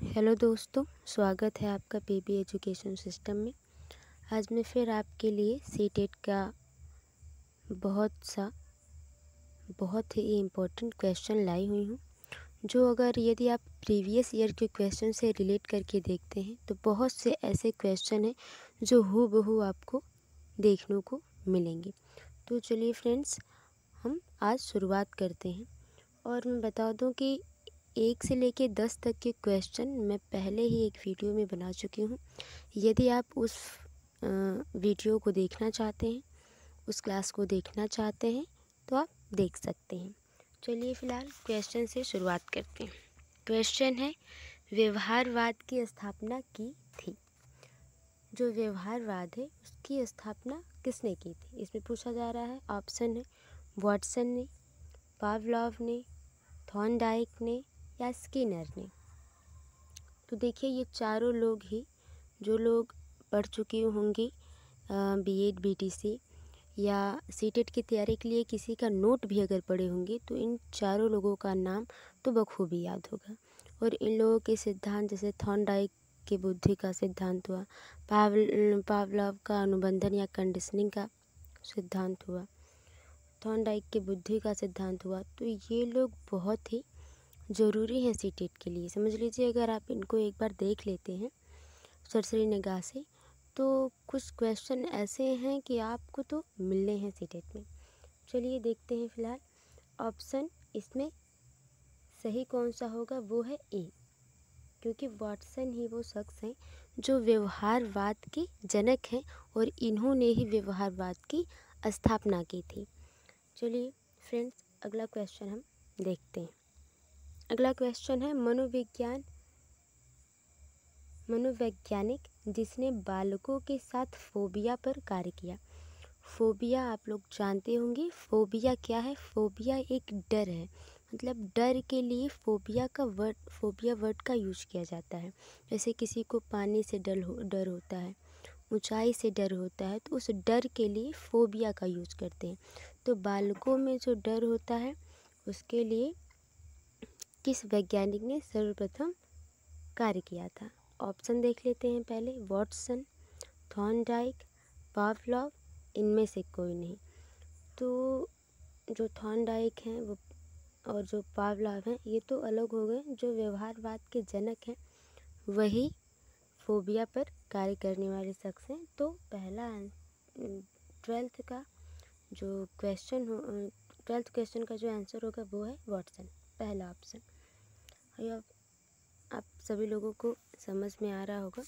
Hello दोस्तों, स्वागत है आपका पीबी एजुकेशन सिस्टम में। आज मैं फिर आपके लिए सीटेट का बहुत ही इम्पोर्टेंट क्वेश्चन लाई हुई हूँ, जो अगर यदि आप प्रीवियस ईयर के क्वेश्चन से रिलेट करके देखते हैं तो बहुत से ऐसे क्वेश्चन हैं जो हूबहू आपको देखने को मिलेंगे। तो चलिए फ्रेंड्स, हम आज शुरुआत करते हैं। और मैं बता दूं कि 1 से लेके 10 तक के क्वेश्चन मैं पहले ही एक वीडियो में बना चुकी हूँ। यदि आप उस वीडियो को देखना चाहते हैं, उस क्लास को देखना चाहते हैं तो आप देख सकते हैं। चलिए फ़िलहाल क्वेश्चन से शुरुआत करते हैं। क्वेश्चन है, व्यवहारवाद की स्थापना की थी। जो व्यवहारवाद है उसकी स्थापना किसने की थी? इसमें पूछा जा रहा है। ऑप्शन है वाटसन ने, पावलॉव ने, थॉर्नडाइक ने या स्किनर ने। तो देखिए, ये चारों लोग ही जो लोग पढ़ चुकी होंगी बीएड बीटीसी या सीटेट की तैयारी के लिए किसी का नोट भी अगर पढ़े होंगे तो इन चारों लोगों का नाम तो बखूबी याद होगा। और इन लोगों के सिद्धांत जैसे थॉर्नडाइक की बुद्धि का सिद्धांत हुआ, पावलॉव का अनुबंधन या कंडीशनिंग का सिद्धांत हुआ, थॉर्नडाइक की बुद्धि का सिद्धांत हुआ। तो ये लोग बहुत ही ज़रूरी है सीटेट के लिए। समझ लीजिए, अगर आप इनको एक बार देख लेते हैं सरसरी निगाह से तो कुछ क्वेश्चन ऐसे हैं कि आपको तो मिलने हैं सीटेट में। चलिए देखते हैं। फ़िलहाल ऑप्शन इसमें सही कौन सा होगा, वो है ए, क्योंकि वाटसन ही वो शख्स हैं जो व्यवहारवाद के जनक हैं और इन्होंने ही व्यवहारवाद की स्थापना की थी। चलिए फ्रेंड्स, अगला क्वेश्चन हम देखते हैं। अगला क्वेश्चन है, मनोवैज्ञानिक जिसने बालकों के साथ फोबिया पर कार्य किया। फोबिया आप लोग जानते होंगे। फोबिया क्या है? फोबिया एक डर है, मतलब डर के लिए फोबिया वर्ड का यूज किया जाता है। जैसे किसी को पानी से डर होता है, ऊंचाई से डर होता है, तो उस डर के लिए फोबिया का यूज करते हैं। तो बालकों में जो डर होता है उसके लिए किस वैज्ञानिक ने सर्वप्रथम कार्य किया था? ऑप्शन देख लेते हैं पहले। वाटसन, थॉर्नडाइक, पावलॉव, इनमें से कोई नहीं। तो जो थॉर्नडाइक हैं वो और जो पावलॉव हैं ये तो अलग हो गए। जो व्यवहारवाद के जनक हैं वही फोबिया पर कार्य करने वाले शख्स हैं। तो पहला 12th का जो क्वेश्चन हो 12th क्वेश्चन का जो आंसर होगा वो है वाटसन, पहला ऑप्शन। अब आप सभी लोगों को समझ में आ रहा होगा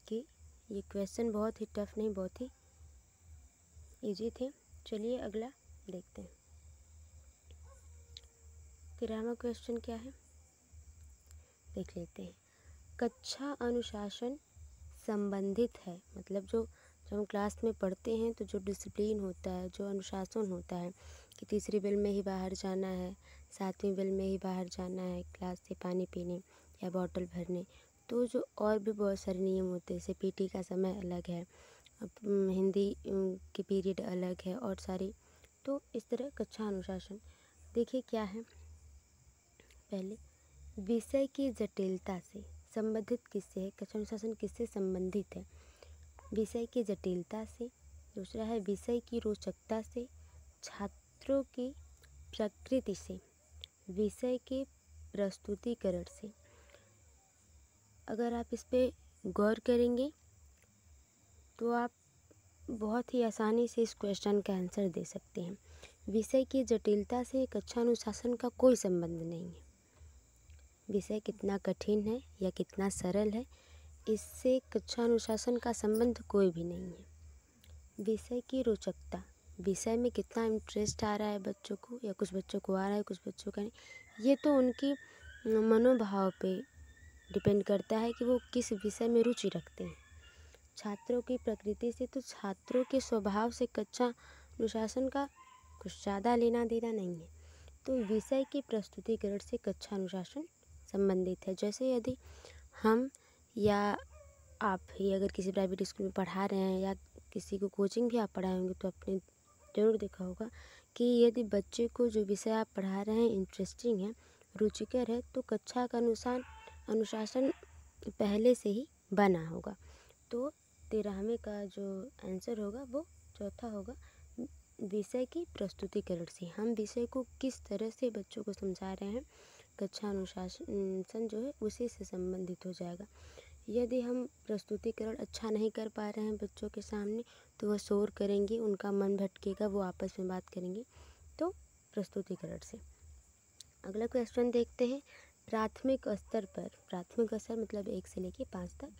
कि ये क्वेश्चन बहुत ही टफ नहीं, बहुत ही इजी थे। चलिए अगला देखते हैं। 13वां क्वेश्चन क्या है, देख लेते हैं। कक्षा अनुशासन संबंधित है, मतलब जो हम क्लास में पढ़ते हैं तो जो डिसिप्लिन होता है, जो अनुशासन होता है कि तीसरी बेल में ही बाहर जाना है, 7वीं बेल में ही बाहर जाना है क्लास से पानी पीने या बॉटल भरने, तो जो और भी बहुत सारे नियम होते हैं। जैसे पीटी का समय अलग है, हिंदी की पीरियड अलग है और सारी। तो इस तरह कक्षा अनुशासन देखिए क्या है। पहले विषय की जटिलता से संबंधित किससे है? कक्षा अनुशासन किससे संबंधित है? विषय की जटिलता से। दूसरा है विषय की रोचकता से, छात्रों की प्रकृति से, विषय के प्रस्तुतिकरण से। अगर आप इस पे गौर करेंगे तो आप बहुत ही आसानी से इस क्वेश्चन का आंसर दे सकते हैं। विषय की जटिलता से कक्षा अनुशासन का कोई संबंध नहीं है। विषय कितना कठिन है या कितना सरल है, इससे कक्षा अनुशासन का संबंध कोई भी नहीं है। विषय की रोचकता, विषय में कितना इंटरेस्ट आ रहा है बच्चों को, या कुछ बच्चों को आ रहा है कुछ बच्चों का नहीं, ये तो उनकी मनोभाव पे डिपेंड करता है कि वो किस विषय में रुचि रखते हैं। छात्रों की प्रकृति से, तो छात्रों के स्वभाव से कक्षा अनुशासन का कुछ ज़्यादा लेना देना नहीं है। तो विषय की प्रस्तुतिकरण से कक्षा अनुशासन संबंधित है। जैसे यदि हम या आप ही अगर किसी प्राइवेट स्कूल में पढ़ा रहे हैं या किसी को कोचिंग भी आप पढ़ाए होंगे तो आपने ज़रूर देखा होगा कि यदि बच्चे को जो विषय आप पढ़ा रहे हैं इंटरेस्टिंग है, रुचिकर है, तो कक्षा का अनुशासन पहले से ही बना होगा। तो 13वें का जो आंसर होगा वो चौथा होगा, विषय की प्रस्तुतिकरण से। हम विषय को किस तरह से बच्चों को समझा रहे हैं, कक्षा अनुशासन जो है उसी से संबंधित हो जाएगा। यदि हम प्रस्तुतिकरण अच्छा नहीं कर पा रहे हैं बच्चों के सामने, तो वह शोर करेंगे, उनका मन भटकेगा, वो आपस में बात करेंगे। तो प्रस्तुतिकरण से। अगला क्वेश्चन देखते हैं। प्राथमिक स्तर पर, प्राथमिक स्तर मतलब 1 से लेकर 5 तक,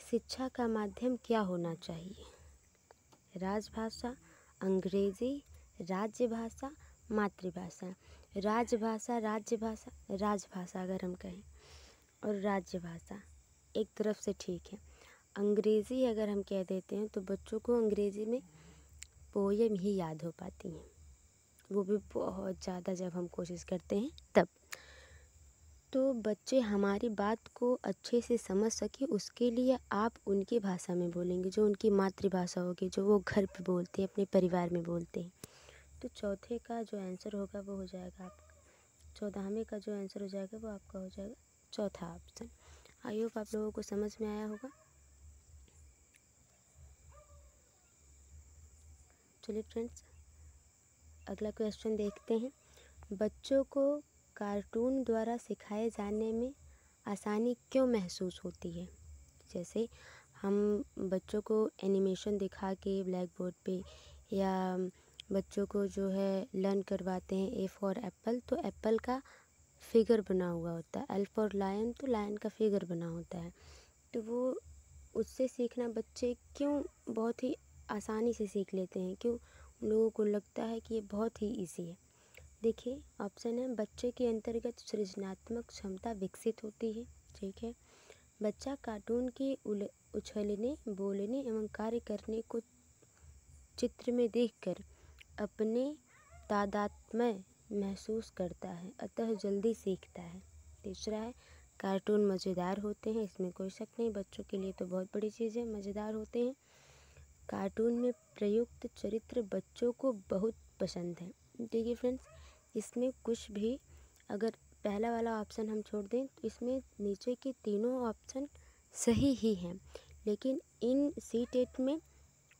शिक्षा का माध्यम क्या होना चाहिए? राजभाषा, अंग्रेजी, राज्यभाषा, मातृभाषा। राजभाषा, राज्यभाषा, राजभाषा अगर हम कहें, और राज्यभाषा एक तरफ से ठीक है। अंग्रेज़ी अगर हम कह देते हैं तो बच्चों को अंग्रेज़ी में पोयम ही याद हो पाती हैं, वो भी बहुत ज़्यादा जब हम कोशिश करते हैं तब। तो बच्चे हमारी बात को अच्छे से समझ सके उसके लिए आप उनकी भाषा में बोलेंगे, जो उनकी मातृभाषा होगी, जो वो घर पे बोलते हैं, अपने परिवार में बोलते हैं। तो चौथे का जो आंसर होगा वो हो जाएगा आपका, 14वें का जो आंसर हो जाएगा वो आपका हो जाएगा चौथा ऑप्शन। आई होप आप लोगों को समझ में आया होगा। चलिए फ्रेंड्स, अगला क्वेश्चन देखते हैं। बच्चों को कार्टून द्वारा सिखाए जाने में आसानी क्यों महसूस होती है? जैसे हम बच्चों को एनिमेशन दिखा के ब्लैक बोर्ड पे, या बच्चों को जो है लर्न करवाते हैं ए फॉर एप्पल, तो एप्पल का फिगर बना हुआ होता है, एल फॉर लायन, तो लायन का फिगर बना होता है। तो वो उससे सीखना बच्चे क्यों बहुत ही आसानी से सीख लेते हैं, क्यों उन लोगों को लगता है कि ये बहुत ही ईजी है? देखिए ऑप्शन है, बच्चे के अंतर्गत सृजनात्मक क्षमता विकसित होती है। ठीक है, बच्चा कार्टून के उछलने, बोलने एवं कार्य करने को चित्र में देखकर अपने तादात्म्य महसूस करता है, अतः जल्दी सीखता है। तीसरा है, कार्टून मज़ेदार होते हैं, इसमें कोई शक नहीं, बच्चों के लिए तो बहुत बड़ी चीज़ है, मज़ेदार होते हैं। कार्टून में प्रयुक्त चरित्र बच्चों को बहुत पसंद है। देखिए फ्रेंड्स, इसमें कुछ भी, अगर पहला वाला ऑप्शन हम छोड़ दें तो इसमें नीचे के तीनों ऑप्शन सही ही हैं, लेकिन इन सी टेट में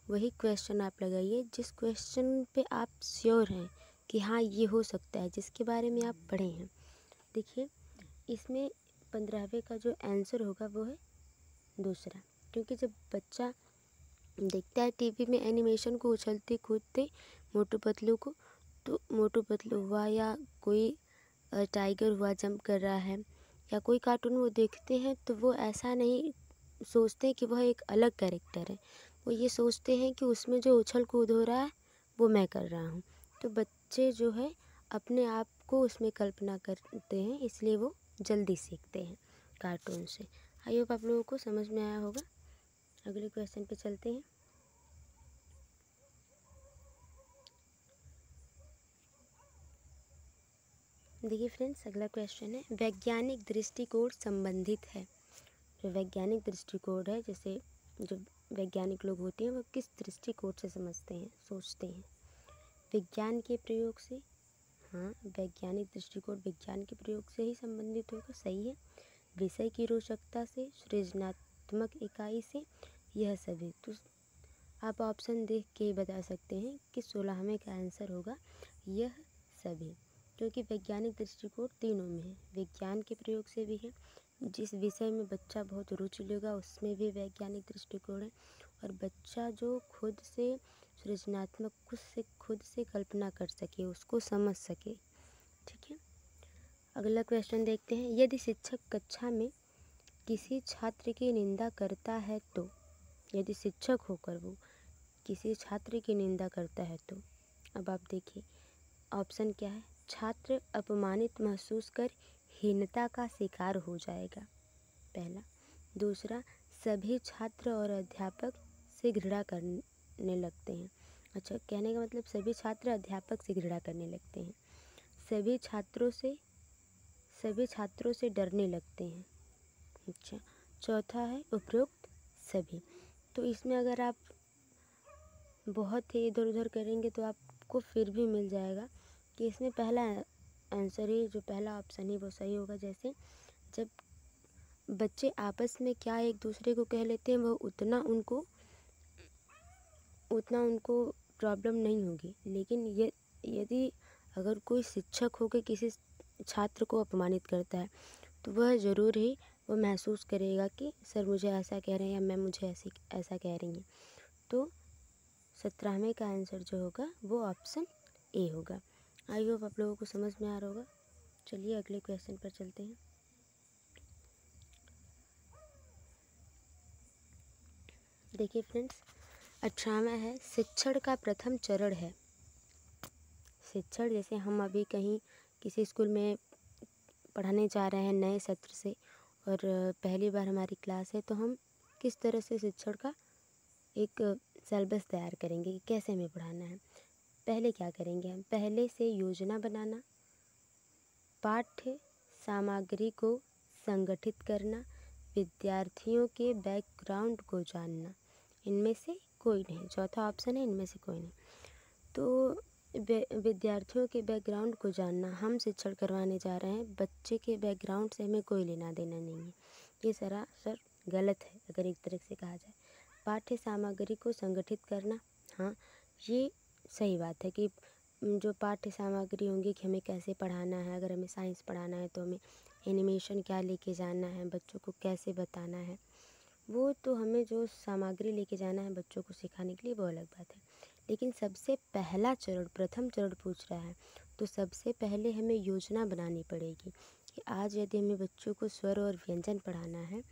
वही क्वेश्चन आप लगाइए जिस क्वेश्चन पे आप श्योर हैं कि हाँ ये हो सकता है, जिसके बारे में आप पढ़े हैं। देखिए इसमें 15वें का जो आंसर होगा वो है दूसरा, क्योंकि जब बच्चा देखता है टीवी में एनिमेशन को उछलते कूदते मोटू पतलू को, तो मोटू पतलू हुआ या कोई टाइगर हुआ जंप कर रहा है, या कोई कार्टून वो देखते हैं, तो वो ऐसा नहीं सोचते कि वह एक अलग कैरेक्टर है, वो ये सोचते हैं कि उसमें जो उछल कूद हो रहा है वो मैं कर रहा हूँ। तो बच्चे जो है अपने आप को उसमें कल्पना करते हैं, इसलिए वो जल्दी सीखते हैं कार्टून से। आई होप आप लोगों को समझ में आया होगा। अगले क्वेश्चन पे चलते हैं। देखिए फ्रेंड्स, अगला क्वेश्चन है, वैज्ञानिक दृष्टिकोण संबंधित है। जो वैज्ञानिक दृष्टिकोण है, जैसे जो वैज्ञानिक लोग होते हैं वो किस दृष्टिकोण से समझते हैं, सोचते हैं? विज्ञान के प्रयोग से। हाँ, वैज्ञानिक दृष्टिकोण विज्ञान के प्रयोग से ही संबंधित होगा, सही है। विषय की रोचकता से, सृजनात्मक इकाई से, यह सभी। तो आप ऑप्शन देख के बता सकते हैं कि 16वें का आंसर होगा यह सभी, क्योंकि वैज्ञानिक दृष्टिकोण तीनों में है, विज्ञान के प्रयोग से भी है, जिस विषय में बच्चा बहुत रुचि लेगा उसमें भी वैज्ञानिक दृष्टिकोण है, और बच्चा जो खुद से सृजनात्मक खुद से कल्पना कर सके, उसको समझ सके। ठीक है, अगला क्वेश्चन देखते हैं। यदि शिक्षक कक्षा में किसी छात्र की निंदा करता है तो, यदि शिक्षक होकर वो किसी छात्र की निंदा करता है तो, अब आप देखिए ऑप्शन क्या है। छात्र अपमानित महसूस कर हीनता का शिकार हो जाएगा, पहला। दूसरा, सभी छात्र और अध्यापक से घृणा करने लगते हैं। अच्छा, कहने का मतलब सभी छात्र अध्यापक से घृणा करने लगते हैं। सभी छात्रों से डरने लगते हैं। अच्छा, चौथा है उपरोक्त सभी। तो इसमें अगर आप बहुत ही इधर उधर करेंगे तो आपको फिर भी मिल जाएगा कि इसमें पहला आंसर ही, जो पहला ऑप्शन है वो सही होगा। जैसे जब बच्चे आपस में क्या एक दूसरे को कह लेते हैं वो उतना उनको प्रॉब्लम नहीं होगी। लेकिन ये यदि अगर कोई शिक्षक होकर किसी छात्र को अपमानित करता है तो वह ज़रूर ही वो महसूस करेगा कि सर मुझे ऐसा कह रहे हैं या मैम मुझे ऐसा कह रही हैं। तो 17वें का आंसर जो होगा वो ऑप्शन ए होगा। आई होप आप लोगों को समझ में आ रहा होगा। चलिए अगले क्वेश्चन पर चलते हैं। देखिए फ्रेंड्स, 18वां है, शिक्षण का प्रथम चरण है। शिक्षण जैसे हम अभी कहीं किसी स्कूल में पढ़ाने जा रहे हैं नए सत्र से और पहली बार हमारी क्लास है, तो हम किस तरह से शिक्षण का एक सिलेबस तैयार करेंगे कि कैसे हमें पढ़ाना है। पहले क्या करेंगे हम, पहले से योजना बनाना, पाठ्य सामग्री को संगठित करना, विद्यार्थियों के बैकग्राउंड को जानना। इनमें से कोई नहीं, चौथा ऑप्शन है इनमें से कोई नहीं। तो विद्यार्थियों के बैकग्राउंड को जानना, हम शिक्षण करवाने जा रहे हैं, बच्चे के बैकग्राउंड से हमें कोई लेना देना नहीं है। ये सरासर गलत है अगर एक तरह से कहा जाए। पाठ्य सामग्री को संगठित करना, हाँ ये सही बात है कि जो पाठ्य सामग्री होंगी कि हमें कैसे पढ़ाना है। अगर हमें साइंस पढ़ाना है तो हमें एनिमेशन क्या लेके जाना है, बच्चों को कैसे बताना है, वो तो हमें जो सामग्री लेके जाना है बच्चों को सिखाने के लिए वो अलग बात है। लेकिन सबसे पहला चरण, प्रथम चरण पूछ रहा है, तो सबसे पहले हमें योजना बनानी पड़ेगी कि आज यदि हमें बच्चों को स्वर और व्यंजन पढ़ाना है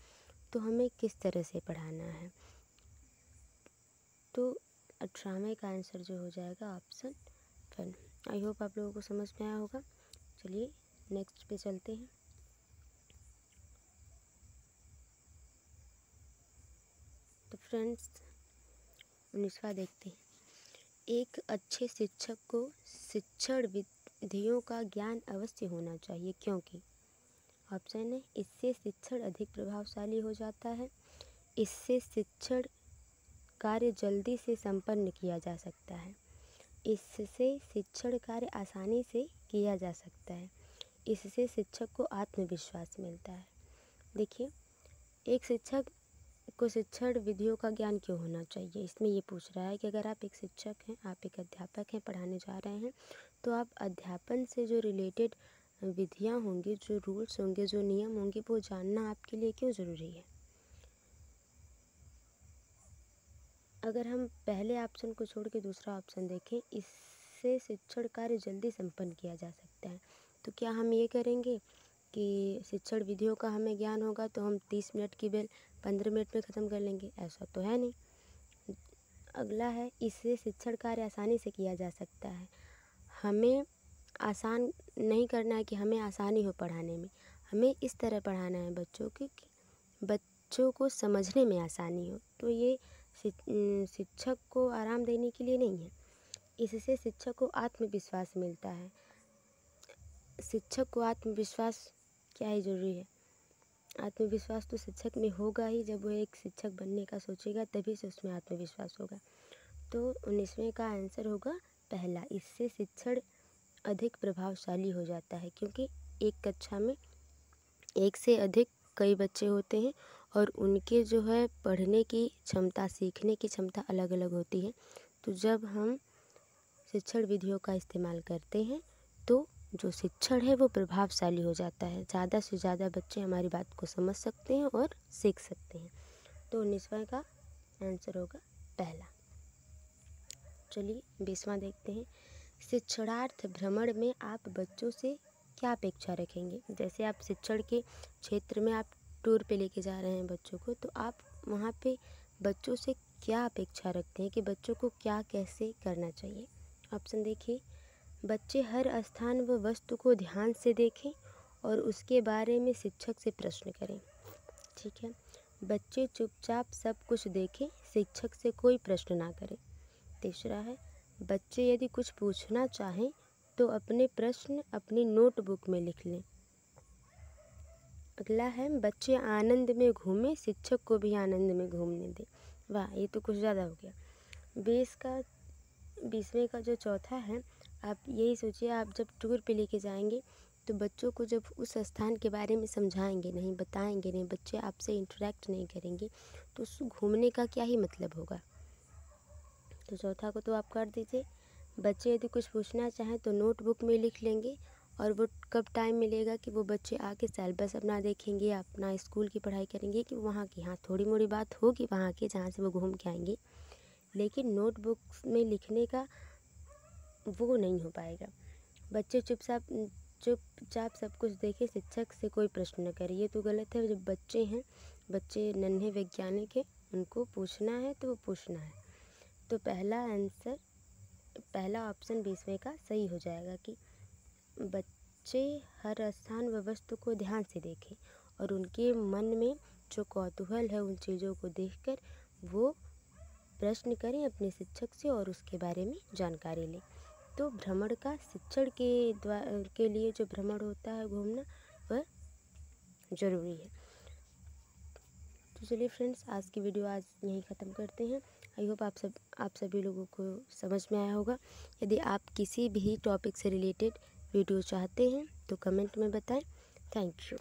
तो हमें किस तरह से पढ़ाना है। तो 18वें का आंसर जो हो जाएगा ऑप्शन 1। आई होप आप लोगों को समझ में आया होगा। चलिए नेक्स्ट पे चलते हैं। तो फ्रेंड्स 19वां देखते हैं। एक अच्छे शिक्षक को शिक्षण विधियों का ज्ञान अवश्य होना चाहिए, क्योंकि ऑप्शन है, इससे शिक्षण अधिक प्रभावशाली हो जाता है, इससे शिक्षण कार्य जल्दी से संपन्न किया जा सकता है, इससे शिक्षण कार्य आसानी से किया जा सकता है, इससे शिक्षक को आत्मविश्वास मिलता है। देखिए, एक शिक्षक को शिक्षण विधियों का ज्ञान क्यों होना चाहिए, इसमें ये पूछ रहा है कि अगर आप एक शिक्षक हैं, आप एक अध्यापक हैं, पढ़ाने जा रहे हैं, तो आप अध्यापन से जो रिलेटेड विधियां होंगी, जो रूल्स होंगे, जो नियम होंगे, वो जानना आपके लिए क्यों ज़रूरी है। अगर हम पहले ऑप्शन को छोड़ के दूसरा ऑप्शन देखें, इससे शिक्षण कार्य जल्दी संपन्न किया जा सकता है, तो क्या हम ये करेंगे कि शिक्षण विधियों का हमें ज्ञान होगा तो हम 30 मिनट की बेल 15 मिनट में ख़त्म कर लेंगे? ऐसा तो है नहीं। अगला है, इससे शिक्षण कार्य आसानी से किया जा सकता है। हमें आसान नहीं करना है कि हमें आसानी हो पढ़ाने में, हमें इस तरह पढ़ाना है बच्चों की कि बच्चों को समझने में आसानी हो। तो ये शिक्षक को आराम देने के लिए नहीं है। इससे शिक्षक को आत्मविश्वास मिलता है। शिक्षक को आत्मविश्वास क्या ही ज़रूरी है, आत्मविश्वास तो शिक्षक में होगा ही। जब वो एक शिक्षक बनने का सोचेगा तभी से उसमें आत्मविश्वास होगा। तो 19वें का आंसर होगा पहला, इससे शिक्षण अधिक प्रभावशाली हो जाता है, क्योंकि एक कक्षा में एक से अधिक कई बच्चे होते हैं और उनके जो है पढ़ने की क्षमता, सीखने की क्षमता अलग अलग होती है। तो जब हम शिक्षण विधियों का इस्तेमाल करते हैं तो जो शिक्षण है वो प्रभावशाली हो जाता है, ज़्यादा से ज़्यादा बच्चे हमारी बात को समझ सकते हैं और सीख सकते हैं। तो 19वां का आंसर होगा पहला। चलिए 20वां देखते हैं। शिक्षणार्थ भ्रमण में आप बच्चों से क्या अपेक्षा रखेंगे। जैसे आप शिक्षण के क्षेत्र में आप टूर पे लेके जा रहे हैं बच्चों को, तो आप वहाँ पे बच्चों से क्या अपेक्षा रखते हैं कि बच्चों को क्या कैसे करना चाहिए। ऑप्शन देखिए, बच्चे हर स्थान व वस्तु को ध्यान से देखें और उसके बारे में शिक्षक से प्रश्न करें। ठीक है, बच्चे चुपचाप सब कुछ देखें, शिक्षक से कोई प्रश्न ना करें। तीसरा है, बच्चे यदि कुछ पूछना चाहें तो अपने प्रश्न अपनी नोटबुक में लिख लें। अगला है, बच्चे आनंद में घूमें, शिक्षक को भी आनंद में घूमने दें। वाह, ये तो कुछ ज़्यादा हो गया। 20वें का जो चौथा है, आप यही सोचिए, आप जब टूर पे लेके जाएंगे तो बच्चों को जब उस स्थान के बारे में समझाएंगे नहीं, बताएंगे नहीं, बच्चे आपसे इंटरेक्ट नहीं करेंगे, तो उस घूमने का क्या ही मतलब होगा। तो चौथा को तो आप कर दीजिए। बच्चे यदि कुछ पूछना चाहें तो नोटबुक में लिख लेंगे, और वो कब टाइम मिलेगा कि वो बच्चे आके सिलेबस अपना देखेंगे, अपना स्कूल की पढ़ाई करेंगे, कि वहाँ की हाँ थोड़ी मोड़ी बात होगी वहाँ की जहाँ से वो घूम के आएंगे, लेकिन नोटबुक में लिखने का वो नहीं हो पाएगा। बच्चे चुपचाप सब कुछ देखे, शिक्षक से कोई प्रश्न न करे, ये तो गलत है। जब बच्चे हैं, बच्चे नन्हे वैज्ञानिक हैं, उनको पूछना है तो वो पूछना है। तो पहला ऑप्शन 20वें का सही हो जाएगा कि बच्चे हर स्थान व वस्तु को ध्यान से देखें और उनके मन में जो कौतूहल है उन चीज़ों को देखकर वो प्रश्न करें अपने शिक्षक से और उसके बारे में जानकारी लें। तो भ्रमण का शिक्षण के लिए जो भ्रमण होता है, घूमना, वह ज़रूरी है। तो चलिए फ्रेंड्स, आज की वीडियो आज यहीं ख़त्म करते हैं। आई होप आप सभी लोगों को समझ में आया होगा। यदि आप किसी भी टॉपिक से रिलेटेड वीडियो चाहते हैं तो कमेंट में बताएं। Thank you.